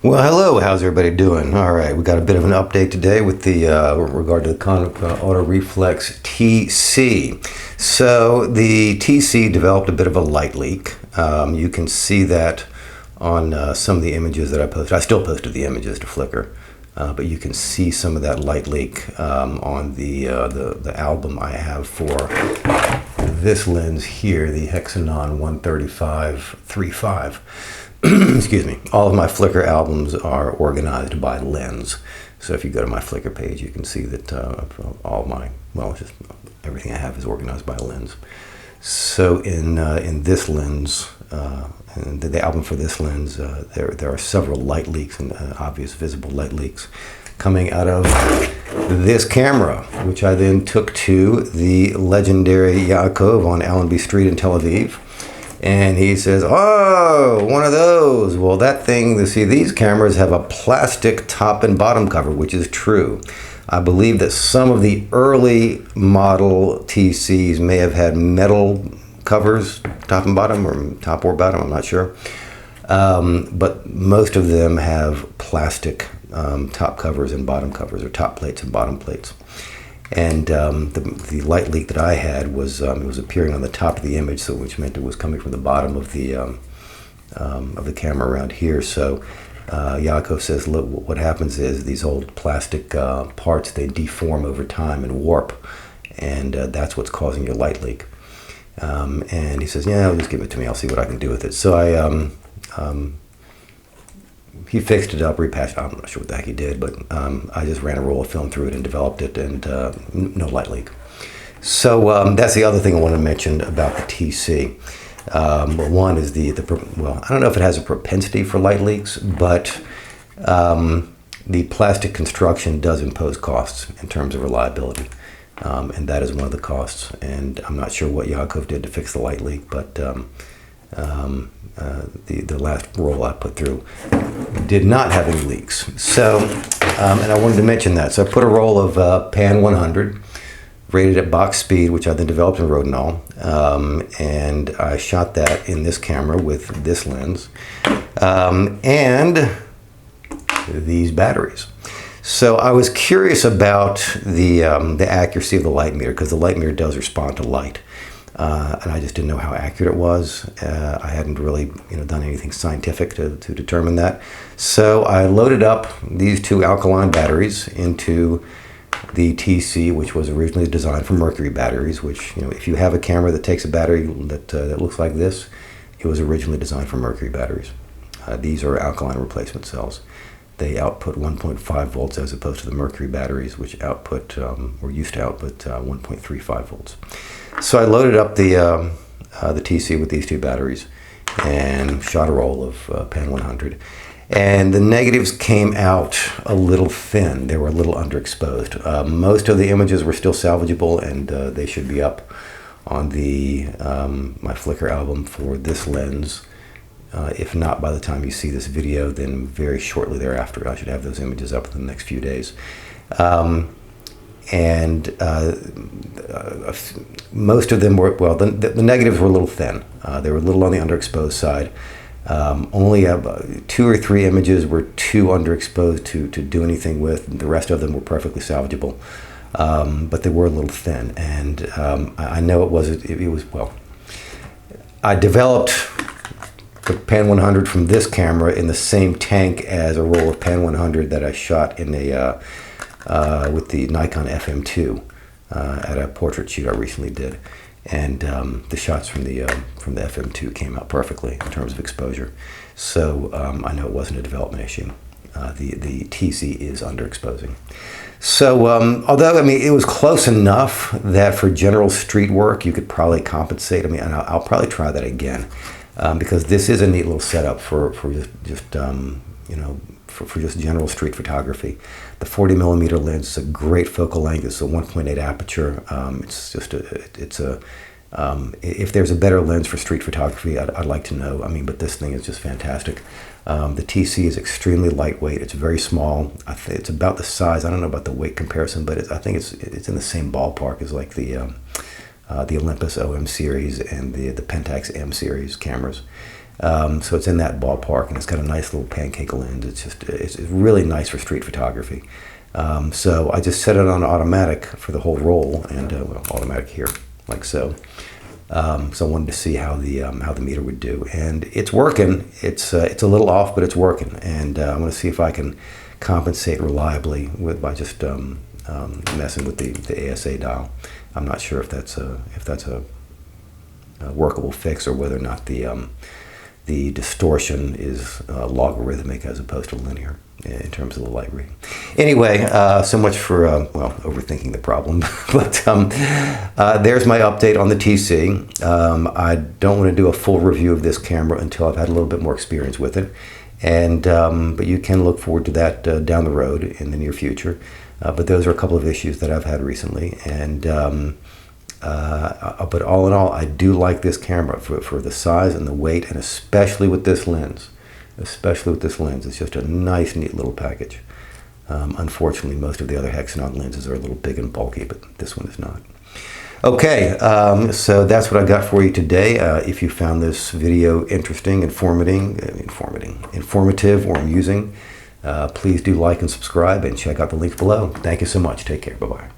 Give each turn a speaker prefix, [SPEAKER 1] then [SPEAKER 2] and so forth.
[SPEAKER 1] Well, hello. How's everybody doing? All right, we got a bit of an update today with the regard to the Konica Autoreflex TC. So the TC developed a bit of a light leak. You can see that on some of the images that I posted. I still posted the images to Flickr, but you can see some of that light leak on the album I have for this lens here, the Hexanon 135-35. Excuse me. All of my Flickr albums are organized by lens. So if you go to my Flickr page, you can see that all my, well, just everything I have is organized by lens. So in this lens, and the album for this lens, there are several light leaks and obvious visible light leaks coming out of this camera, which I then took to the legendary Yaakov on Allenby Street in Tel Aviv. And he says, oh, one of those. Well, that thing, see, these cameras have a plastic top and bottom cover, which is true. I believe that some of the early model TCs may have had metal covers, top and bottom, or top or bottom, I'm not sure. But most of them have plastic top covers and bottom covers, or top plates and bottom plates. And the light leak that I had was it was appearing on the top of the image, so which meant it was coming from the bottom of the camera around here. So Yaakov says, look, what happens is these old plastic parts, they deform over time and warp, and that's what's causing your light leak. And he says, yeah, just give it to me. I'll see what I can do with it. So he fixed it up, repatched. I'm not sure what the heck he did, but I just ran a roll of film through it and developed it, and no light leak. So that's the other thing I want to mention about the TC. One is well, I don't know if it has a propensity for light leaks, but the plastic construction does impose costs in terms of reliability, and that is one of the costs. And I'm not sure what Yaakov did to fix the light leak, but the last roll I put through did not have any leaks. So, and I wanted to mention that. So I put a roll of Pan 100, rated at box speed, which I then developed in Rodinal, and I shot that in this camera with this lens, and these batteries. So I was curious about the accuracy of the light meter, because the light meter does respond to light. And I just didn't know how accurate it was. I hadn't really, done anything scientific to determine that. So I loaded up these two alkaline batteries into the TC, which was originally designed for mercury batteries. Which, if you have a camera that takes a battery that looks like this, it was originally designed for mercury batteries. These are alkaline replacement cells. They output 1.5 volts as opposed to the mercury batteries, which output or used to output 1.35 volts. So I loaded up the TC with these two batteries and shot a roll of Pan 100. And the negatives came out a little thin. They were a little underexposed. Most of the images were still salvageable, and they should be up on my Flickr album for this lens. If not by the time you see this video, then very shortly thereafter. I should have those images up in the next few days. Most of them were, well, the negatives were a little thin. They were a little on the underexposed side. Only 2 or 3 images were too underexposed to do anything with. The rest of them were perfectly salvageable, but they were a little thin. And I know it was, well, I developed the Pan 100 from this camera in the same tank as a roll of Pan 100 that I shot in with the Nikon FM2 at a portrait shoot I recently did, and the shots from the FM2 came out perfectly in terms of exposure. So I know it wasn't a development issue. The TC is underexposing. So although it was close enough that for general street work you could probably compensate. And I'll probably try that again. Because this is a neat little setup for just general street photography. The 40mm lens is a great focal length. It's a 1.8 aperture. If there's a better lens for street photography, I'd like to know. But this thing is just fantastic. The TC is extremely lightweight. It's very small. It's about the size. I don't know about the weight comparison, but I think it's in the same ballpark as like the Olympus OM series and the Pentax M series cameras. So it's in that ballpark, and it's got a nice little pancake lens. It's really nice for street photography. So I just set it on automatic for the whole roll, and well, automatic here, like so. So I wanted to see how the meter would do, and it's working. It's a little off, but it's working, and I'm going to see if I can compensate reliably by just messing with the ASA dial. I'm not sure if that's a workable fix, or whether or not the distortion is logarithmic as opposed to linear in terms of the light reading. Anyway, so much for well, overthinking the problem. But there's my update on the TC. I don't want to do a full review of this camera until I've had a little bit more experience with it, and but you can look forward to that down the road in the near future. But those are a couple of issues that I've had recently, and but all in all, I do like this camera for the size and the weight, and especially with this lens. It's just a nice, neat little package. Unfortunately, most of the other Hexanon lenses are a little big and bulky, but this one is not. Okay, so that's what I got for you today. If you found this video interesting, informative, or amusing, please do like and subscribe, and check out the links below. Thank you so much. Take care. Bye-bye.